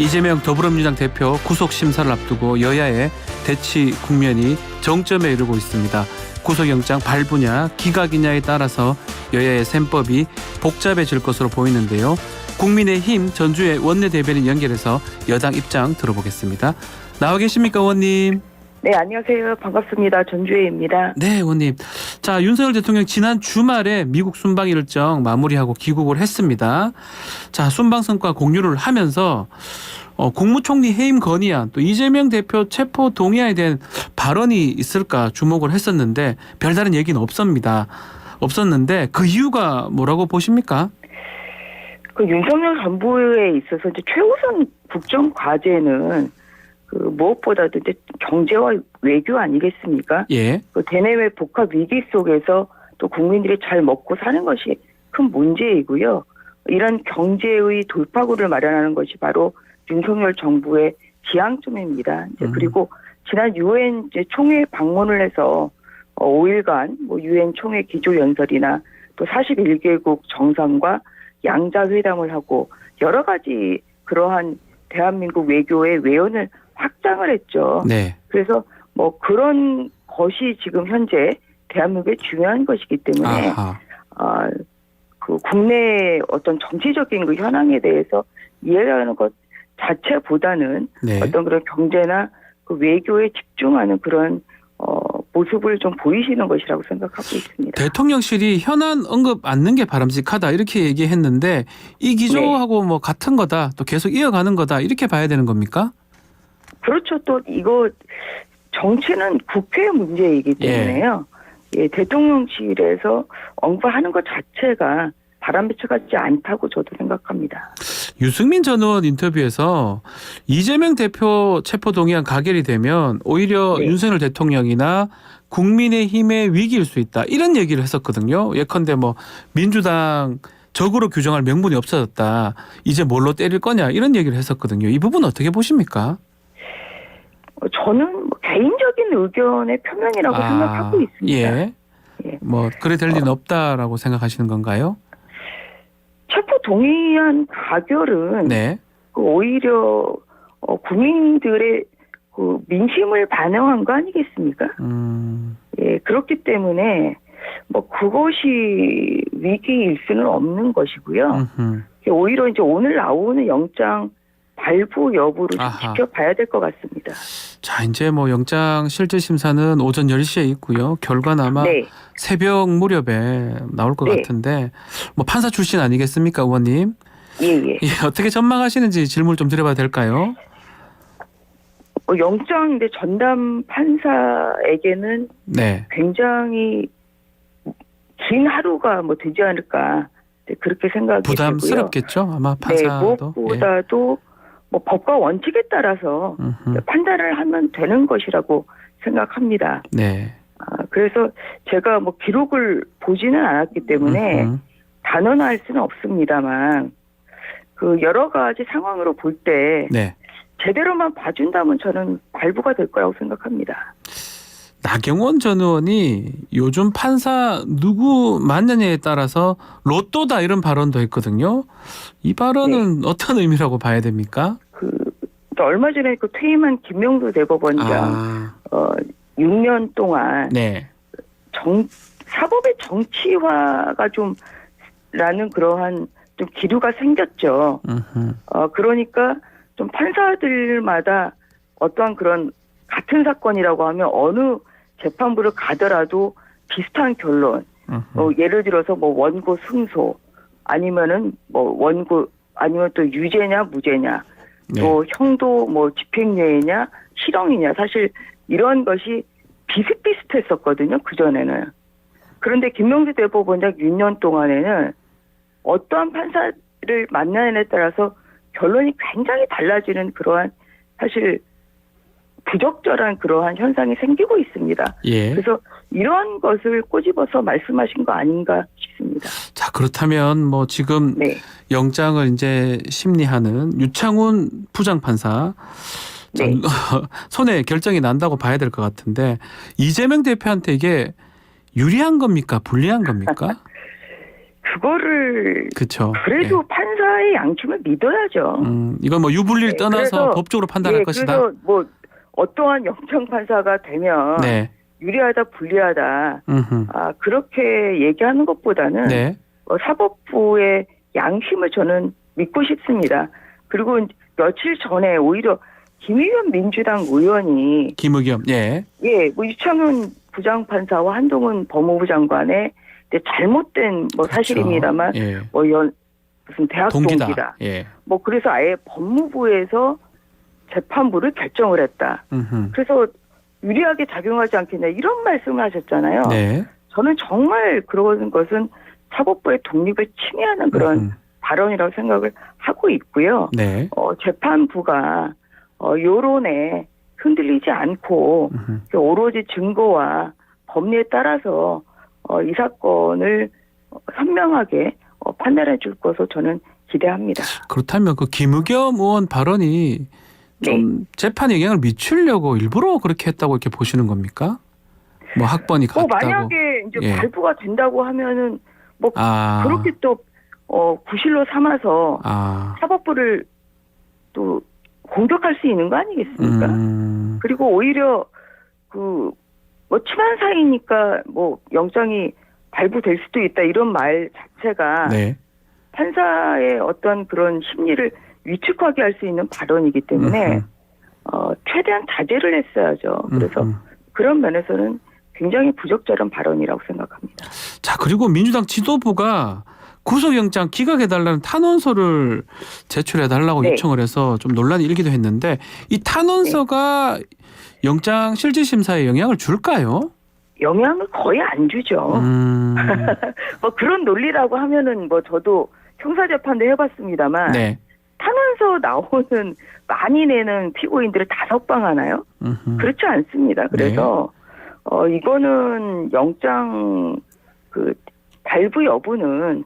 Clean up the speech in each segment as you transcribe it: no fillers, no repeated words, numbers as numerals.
이재명 더불어민주당 대표 구속 심사를 앞두고 여야의 대치 국면이 정점에 이르고 있습니다. 구속영장 발부냐 기각이냐에 따라서 여야의 셈법이 복잡해질 것으로 보이는데요. 국민의힘 전주의 원내대변인 연결해서 여당 입장 들어보겠습니다. 나와 계십니까, 의원님? 네, 안녕하세요. 반갑습니다. 전주혜입니다. 네, 의원님. 자, 윤석열 대통령 지난 주말에 미국 순방 일정 마무리하고 귀국을 했습니다. 자, 순방 성과 공유를 하면서 국무총리 해임 건의안 또 이재명 대표 체포 동의안에 대한 발언이 있을까 주목을 했었는데 별다른 얘기는 없었는데 그 이유가 뭐라고 보십니까? 그 윤석열 정부에 있어서 이제 최우선 국정 과제는 그 무엇보다도 이제 경제와 외교 아니겠습니까? 예. 그 대내외 복합 위기 속에서 또 국민들이 잘 먹고 사는 것이 큰 문제이고요. 이런 경제의 돌파구를 마련하는 것이 바로 윤석열 정부의 지향점입니다. 이제 그리고 지난 유엔 총회 방문을 해서 5일간 유엔 총회 기조연설이나 또 41개국 정상과 양자회담을 하고 여러 가지 그러한 대한민국 외교의 외연을 확장을 했죠. 네. 그래서 그런 것이 지금 현재 대한민국의 중요한 것이기 때문에 그 국내 어떤 정치적인 그 현황에 대해서 이해하는 것 자체보다는 네. 어떤 그런 경제나 그 외교에 집중하는 그런 모습을 좀 보이시는 것이라고 생각하고 있습니다. 대통령실이 현안 언급 않는 게 바람직하다 이렇게 얘기했는데 이 기조하고 같은 거다 또 계속 이어가는 거다 이렇게 봐야 되는 겁니까? 그렇죠. 또 이거 정치는 국회 문제이기 때문에요. 예, 대통령실에서 언급하는 것 자체가 바람직하지 않다고 저도 생각합니다. 유승민 전 의원 인터뷰에서 이재명 대표 체포동의안 가결이 되면 오히려 윤석열 대통령이나 국민의힘의 위기일 수 있다 이런 얘기를 했었거든요. 예컨대 민주당 적으로 규정할 명분이 없어졌다. 이제 뭘로 때릴 거냐 이런 얘기를 했었거든요. 이 부분 어떻게 보십니까? 저는 개인적인 의견의 표명이라고 생각하고 있습니다. 예. 그래 될 리는 없다라고 생각하시는 건가요? 체포 동의안 가결은 그 오히려 국민들의 그 민심을 반영한 거 아니겠습니까? 예, 그렇기 때문에 그것이 위기일 수는 없는 것이고요. 오히려 이제 오늘 나오는 영장 발부 여부를 좀 지켜봐야 될 것 같습니다. 자, 이제 영장 실질 심사는 오전 10시에 있고요. 결과는 아마 새벽 무렵에 나올 것 같은데 판사 출신 아니겠습니까, 의원님? 예, 어떻게 전망하시는지 질문 좀 드려봐도 될까요? 영장 전담 판사에게는 굉장히 긴 하루가 되지 않을까 그렇게 생각이 되고요. 부담스럽겠죠, 아마 판사도. 무엇보다도 법과 원칙에 따라서 판단을 하면 되는 것이라고 생각합니다. 네. 그래서 제가 기록을 보지는 않았기 때문에 단언할 수는 없습니다만 그 여러 가지 상황으로 볼 때 제대로만 봐준다면 저는 발부가 될 거라고 생각합니다. 나경원 전 의원이 요즘 판사 누구 맞느냐에 따라서 로또다 이런 발언도 했거든요. 이 발언은 어떤 의미라고 봐야 됩니까? 얼마 전에 퇴임한 김명수 대법원장 6년 동안 사법의 정치화가 좀 라는 그러한 좀 기류가 생겼죠. 그러니까 좀 판사들마다 어떠한 그런 같은 사건이라고 하면 어느 재판부를 가더라도 비슷한 결론. 예를 들어서 원고 승소 아니면은 원고 아니면 또 유죄냐 무죄냐 또 형도 집행유예냐 실형이냐 사실 이런 것이 비슷비슷했었거든요. 그전에는. 그런데 김명수 대법원장 6년 동안에는 어떠한 판사를 만나느냐에 따라서 결론이 굉장히 달라지는 그러한 사실 부적절한 그러한 현상이 생기고 있습니다. 그래서 이런 것을 꼬집어서 말씀하신 거 아닌가 싶습니다. 자, 그렇다면 지금 영장을 이제 심리하는 유창훈 부장판사 손에 결정이 난다고 봐야 될 것 같은데 이재명 대표한테 이게 유리한 겁니까? 불리한 겁니까? 그거를 그렇죠. 그래도 판사의 양심을 믿어야죠. 이건 뭐 유불리를 떠나서 그래서, 법적으로 판단할 것이다. 그래서 뭐 어떠한 영장 판사가 되면 네. 유리하다 불리하다 음흠. 그렇게 얘기하는 것보다는 네. 사법부의 양심을 저는 믿고 싶습니다. 그리고 며칠 전에 오히려 김의겸 민주당 의원이 김의겸. 예. 뭐 유창훈 부장판사와 한동훈 법무부 장관의 잘못된 뭐 그렇죠. 사실입니다만 예. 뭐 무슨 대학 동기다. 예. 뭐 그래서 아예 법무부에서 재판부를 결정을 했다. 음흠. 그래서 유리하게 작용하지 않겠냐 이런 말씀을 하셨잖아요. 네. 저는 정말 그런 것은 사법부의 독립을 침해하는 그런 발언이라고 생각을 하고 있고요. 네. 재판부가 여론에 흔들리지 않고 오로지 증거와 법리에 따라서 이 사건을 선명하게 판단해 줄 것으로 저는 기대합니다. 그렇다면 그 김의겸 의원 발언이 좀 재판에 영향을 미치려고 일부러 그렇게 했다고 이렇게 보시는 겁니까? 뭐 학번이 같다고. 만약에 이제 발부가 된다고 하면은 뭐 그렇게 또 구실로 삼아서 사법부를 또 공격할 수 있는 거 아니겠습니까? 그리고 오히려 뭐 친한 사이니까 뭐 영장이 발부될 수도 있다 이런 말 자체가 네. 판사의 어떤 그런 심리를 위축하게 할 수 있는 발언이기 때문에 최대한 자제를 했어야죠. 그래서 그런 면에서는 굉장히 부적절한 발언이라고 생각합니다. 자, 그리고 민주당 지도부가 구속영장 기각해달라는 탄원서를 제출해달라고 요청을 해서 좀 논란이 일기도 했는데 이 탄원서가 영장 실질심사에 영향을 줄까요? 영향을 거의 안 주죠. 뭐 그런 논리라고 하면은 뭐 저도 형사재판도 해봤습니다만 네. 탄원서 나오는 많이 내는 피고인들을 다 석방하나요? 그렇지 않습니다. 그래서 이거는 영장 발부 여부는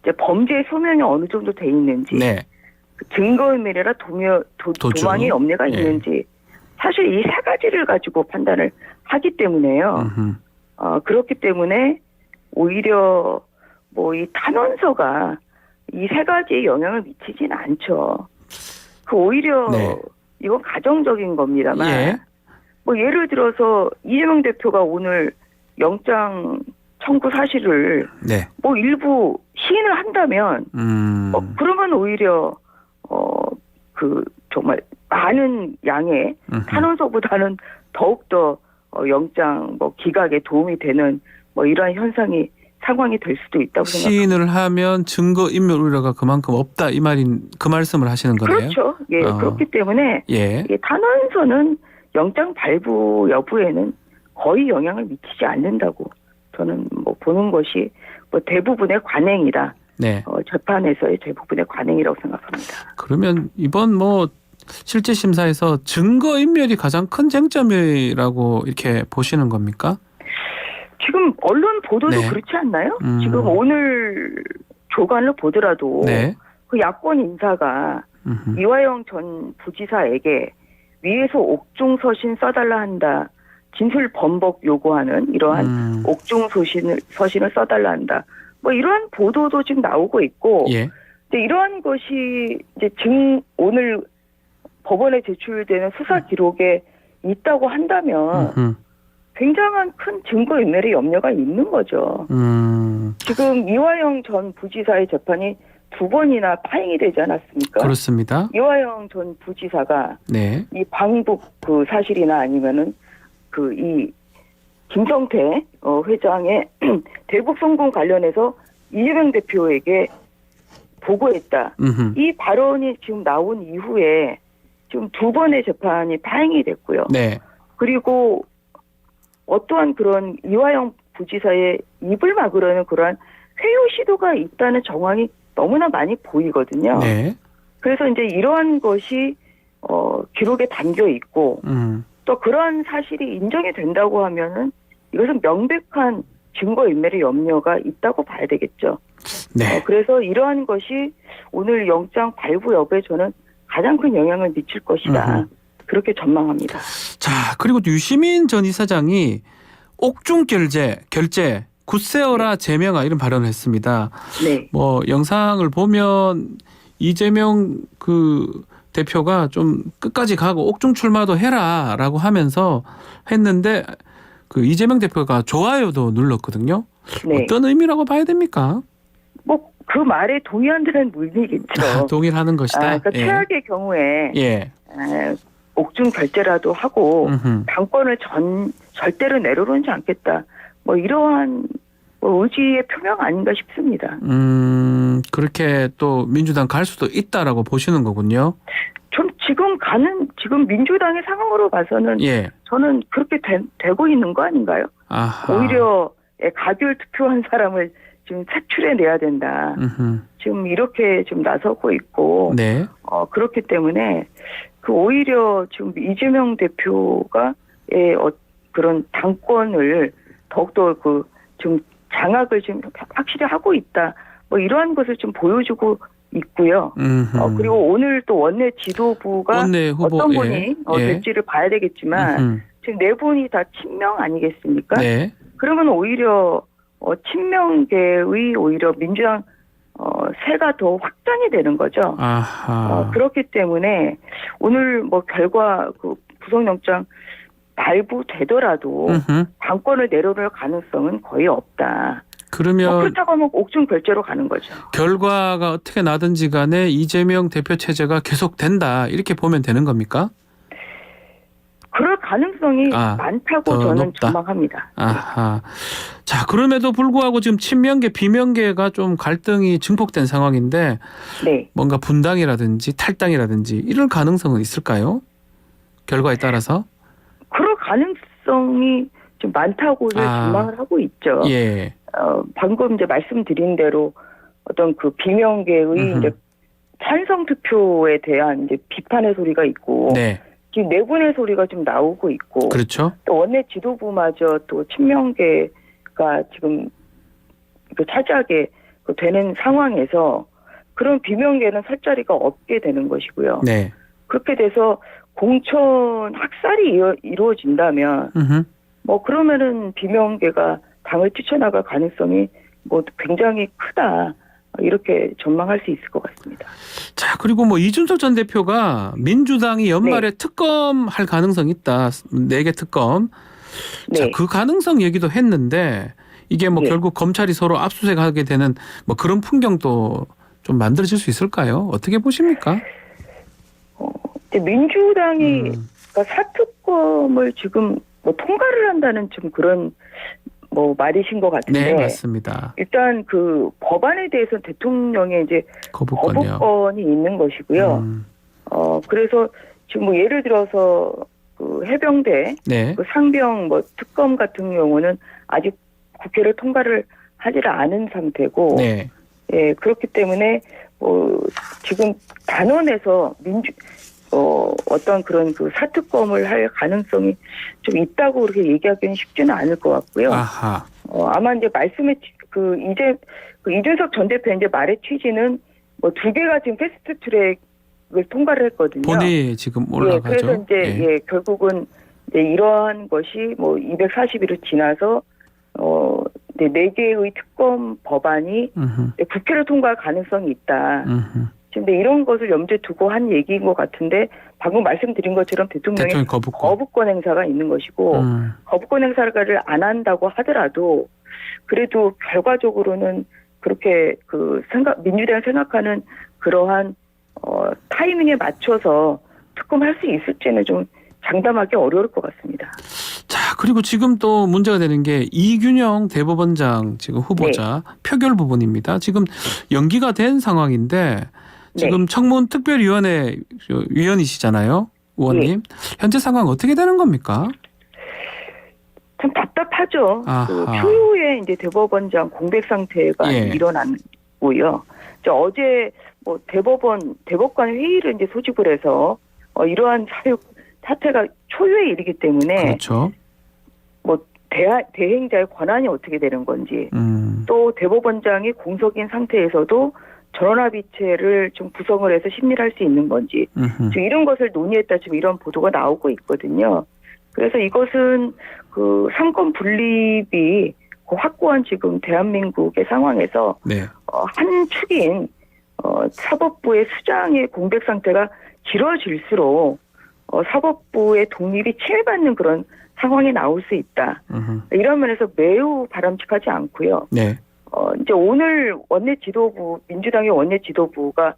이제 범죄 소명이 어느 정도 돼 있는지, 네. 증거인멸이라 도망의 염려가 있는지 사실 이 세 가지를 가지고 판단을 하기 때문에요. 그렇기 때문에 오히려 뭐 이 탄원서가 이 세 가지에 영향을 미치진 않죠. 오히려 이건 가정적인 겁니다만 뭐 예를 들어서 이재명 대표가 오늘 영장 청구 사실을 뭐 일부 시인을 한다면 그러면 오히려 정말 많은 양의 탄원서보다는 더욱더 영장 뭐 기각에 도움이 되는 뭐 이러한 상황이 될 수도 있다고 생각합니다. 시인을 하면 증거 인멸 우려가 그만큼 없다 이 그 말씀을 하시는 거네요. 그렇죠. 예, 그렇기 때문에 탄원서는 영장 발부 여부에는 거의 영향을 미치지 않는다고 저는 뭐 보는 것이 뭐 대부분의 관행이다. 재판에서의 대부분의 관행이라고 생각합니다. 그러면 이번 뭐 실제 심사에서 증거 인멸이 가장 큰 쟁점이라고 이렇게 보시는 겁니까? 지금 언론 보도도 그렇지 않나요? 지금 오늘 조간을 보더라도 그 야권 인사가 이화영 전 부지사에게 위에서 옥중 서신 써달라 한다. 진술 번복 요구하는 이러한 옥중 서신을 써달라 한다. 뭐 이러한 보도도 지금 나오고 있고, 근데 이러한 것이 이제 오늘 법원에 제출되는 수사 기록에 있다고 한다면 굉장한 큰 증거인멸의 염려가 있는 거죠. 지금 이화영 전 부지사의 재판이 2번이나 파행이 되지 않았습니까? 그렇습니다. 이화영 전 부지사가 이 방북 사실이나 아니면은 이 김성태 회장의 대북 성공 관련해서 이재명 대표에게 보고했다. 이 발언이 지금 나온 이후에 지금 2번의 재판이 파행이 됐고요. 그리고 어떠한 그런 이화영 부지사의 입을 막으려는 그러한 회유 시도가 있다는 정황이 너무나 많이 보이거든요. 그래서 이제 이러한 것이 기록에 담겨 있고 또 그러한 사실이 인정이 된다고 하면은 이것은 명백한 증거인멸의 염려가 있다고 봐야 되겠죠. 그래서 이러한 것이 오늘 영장 발부 여부에 저는 가장 큰 영향을 미칠 것이다. 그렇게 전망합니다. 자, 그리고 유시민 전 이사장이 옥중 결제 굳세어라 제명아 이런 발언을 했습니다. 네. 뭐 영상을 보면 이재명 그 대표가 좀 끝까지 가고 옥중 출마도 해라라고 하면서 했는데 그 이재명 대표가 좋아요도 눌렀거든요. 네. 어떤 의미라고 봐야 됩니까? 뭐 그 말에 동의한다는 의미겠죠. 동의하는 것이다. 그러니까 예. 최악의 경우에 예. 옥중 결재라도 하고 음흠. 당권을 절대로 내려놓지 않겠다. 뭐 이러한 뭐 의지의 표명 아닌가 싶습니다. 그렇게 또 민주당 갈 수도 있다라고 보시는 거군요. 좀 지금 민주당의 상황으로 봐서는 예. 저는 그렇게 되고 있는 거 아닌가요? 아하. 오히려 가결 투표한 사람을 지금 차출해내야 된다. 음흠. 지금 이렇게 좀 나서고 있고 네. 그렇기 때문에 그 오히려 지금 이재명 대표가 그런 당권을 더욱더 좀 장악을 지금 확실히 하고 있다. 뭐 이러한 것을 좀 보여주고 있고요. 그리고 오늘 또 원내 지도부가 원내 후보, 어떤 분이 예. 될지를 봐야 되겠지만 지금 네 분이 다 친명 아니겠습니까? 네. 그러면 오히려 친명계의 오히려 민주당 세가 더 확장이 되는 거죠. 아하. 그렇기 때문에 오늘 뭐 결과 그 구속영장 발부되더라도 당권을 내려놓을 가능성은 거의 없다. 그러면 그렇다고 하면 옥중 결재로 가는 거죠. 결과가 어떻게 나든지 간에 이재명 대표 체제가 계속된다 이렇게 보면 되는 겁니까? 그럴 가능성이 많다고 저는 높다. 전망합니다. 아하. 자, 그럼에도 불구하고 지금 친명계, 비명계가 좀 갈등이 증폭된 상황인데 네. 뭔가 분당이라든지 탈당이라든지 이럴 가능성은 있을까요? 결과에 따라서? 그럴 가능성이 좀 많다고 전망을 하고 있죠. 예. 방금 이제 말씀드린 대로 어떤 그 비명계의 이제 찬성 투표에 대한 이제 비판의 소리가 있고 네. 지금 내분의 소리가 좀 나오고 있고 그렇죠. 또 원내 지도부마저 또 친명계가 지금 차지하게 되는 상황에서 그런 비명계는 설 자리가 없게 되는 것이고요. 네. 그렇게 돼서 공천 학살이 이루어진다면 뭐 그러면은 비명계가 당을 뛰쳐나갈 가능성이 뭐 굉장히 크다. 이렇게 전망할 수 있을 것 같습니다. 자, 그리고 뭐 이준석 전 대표가 민주당이 연말에 특검할 가능성이 있다. 4개 특검. 네. 자, 그 가능성 얘기도 했는데 이게 뭐 결국 검찰이 서로 압수수색하게 되는 뭐 그런 풍경도 좀 만들어질 수 있을까요? 어떻게 보십니까? 민주당이 사특검을 지금 뭐 통과를 한다는 좀 그런 뭐 말이신 것 같은데. 네, 맞습니다. 일단 그 법안에 대해서는 대통령의 이제 거부권이 있는 것이고요. 그래서 지금 뭐 예를 들어서 그 해병대, 그 상병 뭐 특검 같은 경우는 아직 국회를 통과를 하지를 않은 상태고, 예, 그렇기 때문에 뭐 지금 단원에서 어떤 그런 그 사특검을 할 가능성이 좀 있다고 그렇게 얘기하기는 쉽지는 않을 것 같고요. 아하. 아마 이제 이준석 전 대표 이제 말의 취지는 뭐 2개가 지금 패스트 트랙을 통과를 했거든요. 본회의에 지금 올라가죠. 그래서 이제 결국은 이제 이러한 것이 뭐 240일을 지나서 4개의 특검 법안이 국회를 통과할 가능성이 있다. 근데 이런 것을 염두에 두고 한 얘기인 것 같은데 방금 말씀드린 것처럼 대통령의 거부권 행사가 있는 것이고 거부권 행사를 안 한다고 하더라도 그래도 결과적으로는 그렇게 민주당이 생각하는 그러한 타이밍에 맞춰서 특검할 수 있을지는 좀 장담하기 어려울 것 같습니다. 자, 그리고 지금 또 문제가 되는 게 이균영 대법원장 지금 후보자 표결 부분입니다. 지금 연기가 된 상황인데 지금 청문 특별위원회 위원이시잖아요, 의원님. 현재 상황 어떻게 되는 겁니까? 참 답답하죠. 그 초유의 이제 대법원장 공백 상태가 일어났고요. 어제 뭐 대법관 회의를 이제 소집을 해서 이러한 사태가 초유의 일이기 때문에 그렇죠. 뭐 대행자의 권한이 어떻게 되는 건지 또 대법원장이 공석인 상태에서도 전원합의체를 좀 구성을 해서 심리를 할 수 있는 건지 지금 이런 것을 논의했다 지금 이런 보도가 나오고 있거든요. 그래서 이것은 그 상권 분립이 그 확고한 지금 대한민국의 상황에서 네. 한 축인 사법부의 수장의 공백 상태가 길어질수록 사법부의 독립이 침해받는 그런 상황이 나올 수 있다. 이런 면에서 매우 바람직하지 않고요. 네. 이제 오늘 원내 지도부 민주당의 원내 지도부가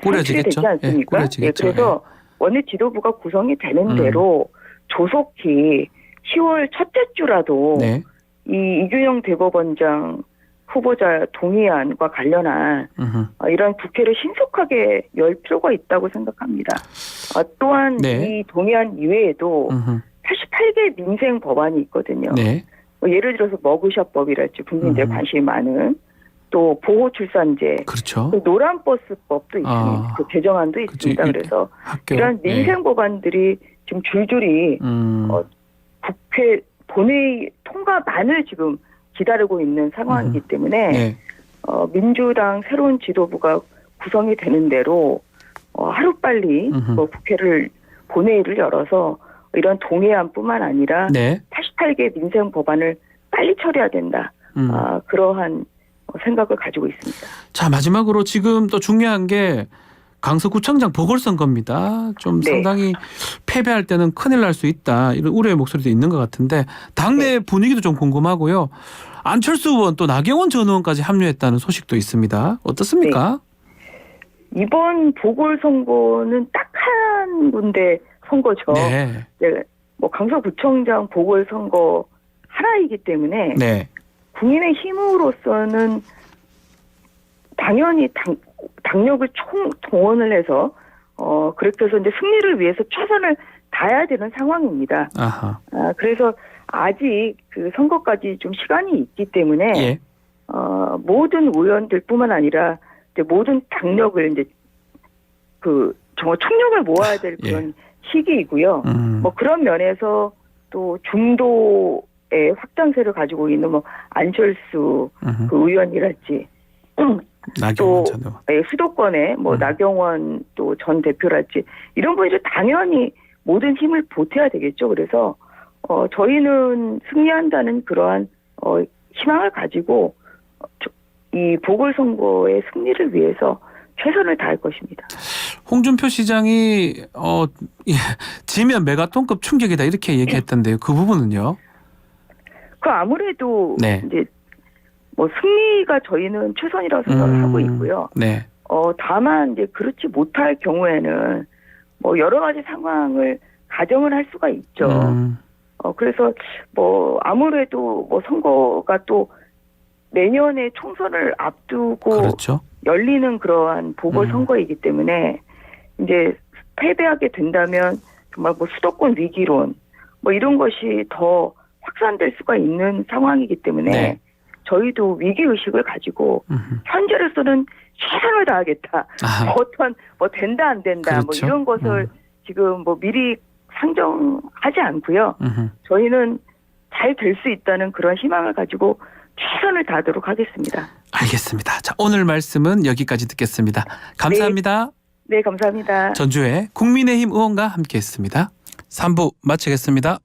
꾸려지겠죠. 되지 않습니까? 예, 꾸려지겠죠. 그래서 원내 지도부가 구성이 되는 대로 조속히 10월 첫째 주라도 네. 이 이규영 대법원장 후보자 동의안과 관련한 이런 국회를 신속하게 열 필요가 있다고 생각합니다. 또한 네. 이 동의안 이외에도 88개 민생 법안이 있거든요. 네. 예를 들어서 머그샷법이랄지 국민들 관심이 많은 또 보호출산제, 그렇죠. 또 노란버스법도 있습니다. 그 개정안도 있습니다. 그래서 이런 민생 법안들이 지금 줄줄이 국회 본회의 통과만을 지금 기다리고 있는 상황이기 때문에 네. 민주당 새로운 지도부가 구성이 되는 대로 하루빨리 국회를 본회의를 열어서 이런 동의안뿐만 아니라 네. 88개 민생 법안을 빨리 처리해야 된다. 그러한 생각을 가지고 있습니다. 자, 마지막으로 지금 또 중요한 게 강서구청장 보궐선거입니다. 좀 네. 상당히 패배할 때는 큰일 날 수 있다. 이런 우려의 목소리도 있는 것 같은데 당내 분위기도 좀 궁금하고요. 안철수 의원 또 나경원 전 의원까지 합류했다는 소식도 있습니다. 어떻습니까? 네. 이번 보궐선거는 딱 한 군데 선거죠. 네. 네. 뭐 강서구청장 보궐선거 하나이기 때문에 네. 국민의힘으로서는 당연히 당력을 총동원을 해서 그렇게 해서 이제 승리를 위해서 최선을 다해야 되는 상황입니다. 아하. 그래서 아직 그 선거까지 좀 시간이 있기 때문에 예. 모든 의원들뿐만 아니라 이제 모든 당력을 이제 정말 총력을 모아야 될 그런 시기이고요. 뭐 그런 면에서 또 중도의 확장세를 가지고 있는 뭐 안철수 그 의원이랄지 나경원 또 전 의원. 수도권의 뭐 나경원 또 전 대표랄지 이런 분들이 당연히 모든 힘을 보태야 되겠죠. 그래서 저희는 승리한다는 그러한 희망을 가지고 이 보궐선거의 승리를 위해서 최선을 다할 것입니다. 홍준표 시장이 지면 메가톤급 충격이다 이렇게 얘기했던데요. 그 부분은요? 아무래도 네. 이제 뭐 승리가 저희는 최선이라고 생각을 하고 있고요. 네. 다만 이제 그렇지 못할 경우에는 뭐 여러 가지 상황을 가정을 할 수가 있죠. 그래서 뭐 아무래도 뭐 선거가 또 내년에 총선을 앞두고 그렇죠. 열리는 그러한 보궐선거이기 때문에 이제 패배하게 된다면 정말 뭐 수도권 위기론 뭐 이런 것이 더 확산될 수가 있는 상황이기 때문에 네. 저희도 위기의식을 가지고 현재로서는 최선을 다하겠다. 어떤 뭐 된다 안 된다 그렇죠. 뭐 이런 것을 지금 뭐 미리 상정하지 않고요. 저희는 잘 될 수 있다는 그런 희망을 가지고 최선을 다하도록 하겠습니다. 알겠습니다. 자, 오늘 말씀은 여기까지 듣겠습니다. 감사합니다. 네, 감사합니다. 전주의 국민의힘 의원과 함께했습니다. 3부 마치겠습니다.